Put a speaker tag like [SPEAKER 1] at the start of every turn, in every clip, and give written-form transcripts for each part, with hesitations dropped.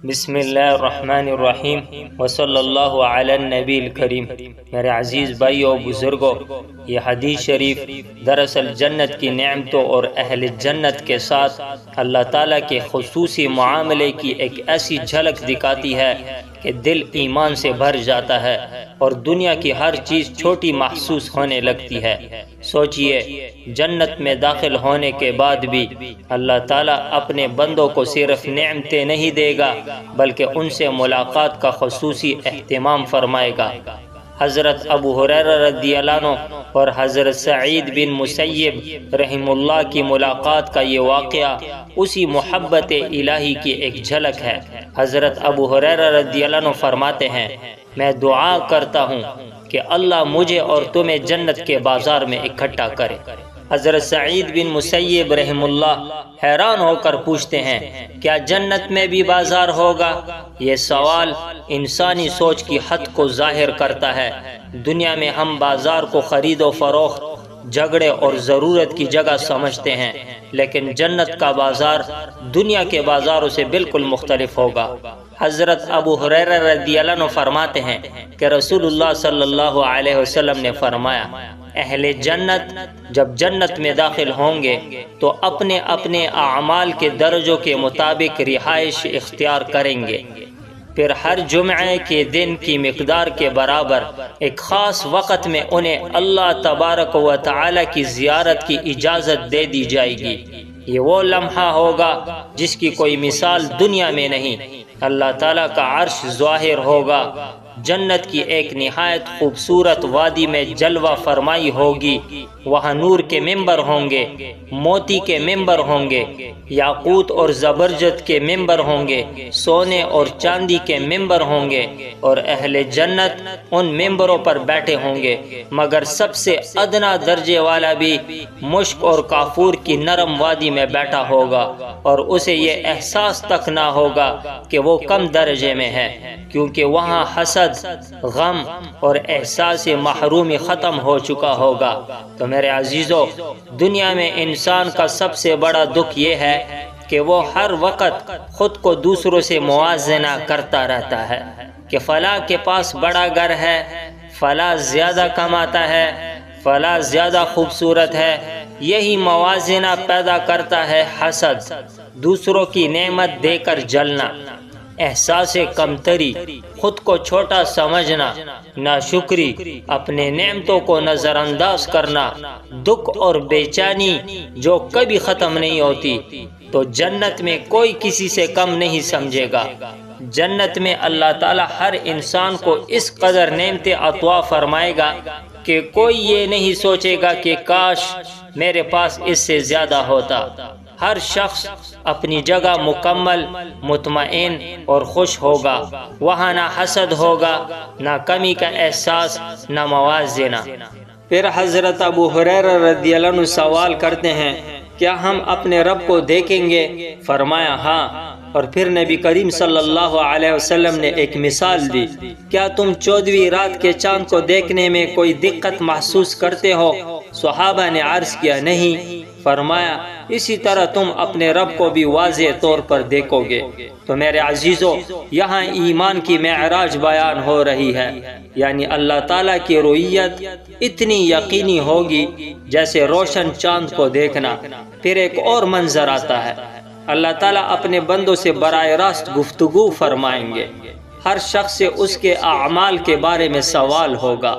[SPEAKER 1] بسم اللہ الرحمن الرحیم وصلی اللہ علی النبی الکریم۔ میرے عزیز بھائیو و بزرگوں، یہ حدیث شریف دراصل جنت کی نعمتوں اور اہل جنت کے ساتھ اللہ تعالیٰ کے خصوصی معاملے کی ایک ایسی جھلک دکھاتی ہے کہ دل ایمان سے بھر جاتا ہے اور دنیا کی ہر چیز چھوٹی محسوس ہونے لگتی ہے۔ سوچئے، جنت میں داخل ہونے کے بعد بھی اللہ تعالیٰ اپنے بندوں کو صرف نعمتیں نہیں دے گا بلکہ ان سے ملاقات کا خصوصی اہتمام فرمائے گا۔ حضرت ابو ہریرہ رضی اللہ عنہ اور حضرت سعید بن مسیب رحم اللہ کی ملاقات کا یہ واقعہ اسی محبت الہی کی ایک جھلک ہے۔ حضرت ابو ہریرہ رضی اللہ عنہ فرماتے ہیں، میں دعا کرتا ہوں کہ اللہ مجھے اور تمہیں جنت کے بازار میں اکٹھا کرے۔ حضرت سعید بن مسیب رحم اللہ حیران ہو کر پوچھتے ہیں، کیا جنت میں بھی بازار ہوگا؟ یہ سوال انسانی سوچ کی حد کو ظاہر کرتا ہے۔ دنیا میں ہم بازار کو خرید و فروخت، جھگڑے اور ضرورت کی جگہ سمجھتے ہیں، لیکن جنت کا بازار دنیا کے بازاروں سے بالکل مختلف ہوگا۔ حضرت ابو ہریرہ رضی اللہ عنہ فرماتے ہیں کہ رسول اللہ صلی اللہ علیہ وسلم نے فرمایا، اہل جنت جب جنت میں داخل ہوں گے تو اپنے اپنے اعمال کے درجوں کے مطابق رہائش اختیار کریں گے۔ پھر ہر جمعے کے دن کی مقدار کے برابر ایک خاص وقت میں انہیں اللہ تبارک و تعالی کی زیارت کی اجازت دے دی جائے گی۔ یہ وہ لمحہ ہوگا جس کی کوئی مثال دنیا میں نہیں۔ اللہ تعالیٰ کا عرش ظاہر ہوگا، جنت کی ایک نہایت خوبصورت وادی میں جلوہ فرمائی ہوگی، وہاں نور کے ممبر ہوں گے، موتی کے ممبر ہوں گے، یاقوت اور زبرجد کے ممبر ہوں گے، سونے اور چاندی کے ممبر ہوں گے، اور اہل جنت ان ممبروں پر بیٹھے ہوں گے، مگر سب سے ادنا درجے والا بھی مشک اور کافور کی نرم وادی میں بیٹھا ہوگا، اور اسے یہ احساس تک نہ ہوگا کہ وہ کم درجے میں ہے، کیونکہ وہاں حسد، غم اور احساس محرومی ختم ہو چکا ہوگا۔ تو میرے عزیزو، دنیا میں انسان کا سب سے بڑا دکھ یہ ہے کہ وہ ہر وقت خود کو دوسروں سے موازنہ کرتا رہتا ہے کہ فلاں کے پاس بڑا گھر ہے، فلاں زیادہ کماتا ہے، فلاں زیادہ خوبصورت ہے۔ یہی موازنہ پیدا کرتا ہے حسد، دوسروں کی نعمت دے کر جلنا، احساس کمتری، خود کو چھوٹا سمجھنا، ناشکری، اپنے نعمتوں کو نظر انداز کرنا، دکھ اور بے چینی جو کبھی ختم نہیں ہوتی۔ تو جنت میں کوئی کسی سے کم نہیں سمجھے گا۔ جنت میں اللہ تعالی ہر انسان کو اس قدر نعمتیں عطا فرمائے گا کہ کوئی یہ نہیں سوچے گا کہ کاش میرے پاس اس سے زیادہ ہوتا۔ ہر شخص اپنی جگہ مکمل، مطمئن اور خوش ہوگا۔ وہاں نہ حسد ہوگا، نہ کمی کا احساس، نہ موازنہ۔ پھر حضرت ابو ہریرہ رضی اللہ عنہ سوال کرتے ہیں، کیا ہم اپنے رب کو دیکھیں گے؟ فرمایا ہاں، اور پھر نبی کریم صلی اللہ علیہ وسلم نے ایک مثال دی، کیا تم 14ویں رات کے چاند کو دیکھنے میں کوئی دقت محسوس کرتے ہو؟ صحابہ نے عرض کیا نہیں۔ فرمایا اسی طرح تم اپنے رب کو بھی واضح طور پر دیکھو گے۔ تو میرے عزیزو، یہاں ایمان کی معراج بیان ہو رہی ہے، یعنی اللہ تعالیٰ کی رؤیت اتنی یقینی ہوگی جیسے روشن چاند کو دیکھنا۔ پھر ایک اور منظر آتا ہے، اللہ تعالیٰ اپنے بندوں سے براہ راست گفتگو فرمائیں گے۔ ہر شخص سے اس کے اعمال کے بارے میں سوال ہوگا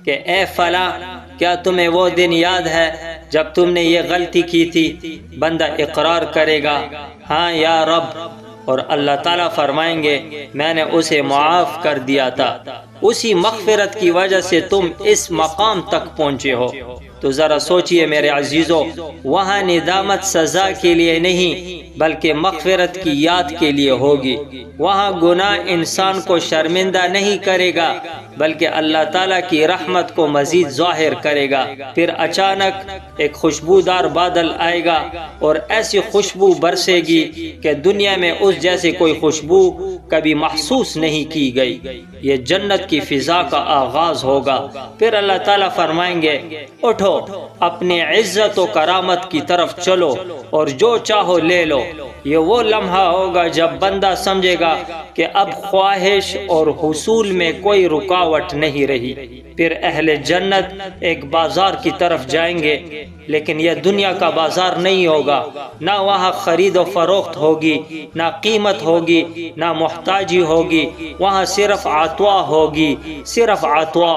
[SPEAKER 1] کہ اے فلاں، کیا تمہیں وہ دن یاد ہے جب تم نے یہ غلطی کی تھی؟ بندہ اقرار کرے گا، ہاں یا رب، اور اللہ تعالیٰ فرمائیں گے میں نے اسے معاف کر دیا تھا، اسی مغفرت کی وجہ سے تم اس مقام تک پہنچے ہو۔ تو ذرا سوچئے میرے عزیزو، وہاں ندامت سزا کے لیے نہیں بلکہ مغفرت کی یاد کے لیے ہوگی۔ وہاں گناہ انسان کو شرمندہ نہیں کرے گا بلکہ اللہ تعالیٰ کی رحمت کو مزید ظاہر کرے گا۔ پھر اچانک ایک خوشبودار بادل آئے گا اور ایسی خوشبو برسے گی کہ دنیا میں اس جیسے کوئی خوشبو کبھی محسوس نہیں کی گئی۔ یہ جنت کی فضا کا آغاز ہوگا۔ پھر اللہ تعالیٰ فرمائیں گے اٹھو، اپنے عزت و کرامت کی طرف چلو اور جو چاہو لے لو۔ یہ وہ لمحہ ہوگا جب بندہ سمجھے گا کہ اب خواہش اور حصول میں کوئی رکاوٹ نہیں رہی۔ پھر اہل جنت ایک بازار کی طرف جائیں گے، لیکن یہ دنیا کا بازار نہیں ہوگا، نہ وہاں خرید و فروخت ہوگی، نہ قیمت ہوگی، نہ محتاجی ہوگی، وہاں صرف عطا ہوگی، صرف عطا۔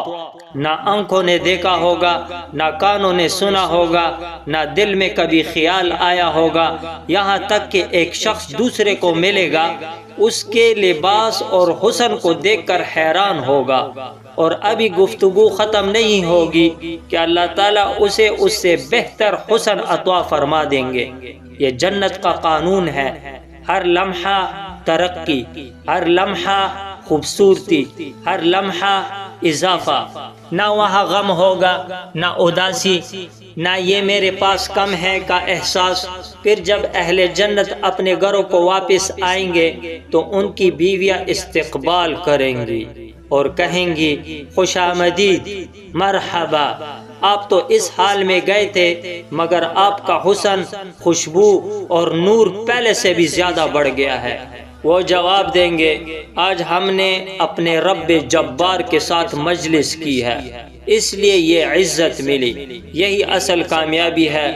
[SPEAKER 1] نہ آنکھوں نے دیکھا ہوگا، نہ کانوں نے سنا ہوگا، نہ دل میں کبھی خیال آیا ہوگا، یہاں تک کہ ایک شخص دوسرے کو ملے گا، اس کے لباس اور حسن کو دیکھ کر حیران ہوگا، اور ابھی گفتگو ختم نہیں ہوگی کہ اللہ تعالیٰ اسے اس سے بہتر حسن عطا فرما دیں گے۔ یہ جنت کا قانون ہے، ہر لمحہ ترقی، ہر لمحہ خوبصورتی، ہر لمحہ اضافہ۔ نہ وہاں غم ہوگا، نہ اداسی، نہ یہ میرے پاس کم ہے کا احساس۔ پھر جب اہل جنت اپنے گھروں کو واپس آئیں گے تو ان کی بیویاں استقبال کریں گی اور کہیں گی خوش آمدید، مرحبا، آپ تو اس حال میں گئے تھے مگر آپ کا حسن، خوشبو اور نور پہلے سے بھی زیادہ بڑھ گیا ہے۔ وہ جواب دیں گے آج ہم نے اپنے رب جبار کے ساتھ مجلس کی ہے، اس لیے یہ عزت ملی۔ یہی اصل کامیابی ہے۔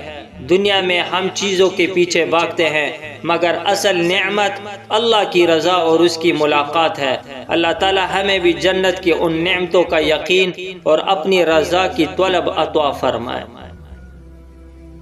[SPEAKER 1] دنیا میں ہم چیزوں کے پیچھے بھاگتے ہیں مگر اصل نعمت اللہ کی رضا اور اس کی ملاقات ہے۔ اللہ تعالی ہمیں بھی جنت کی ان نعمتوں کا یقین اور اپنی رضا کی طلب عطا فرمائے۔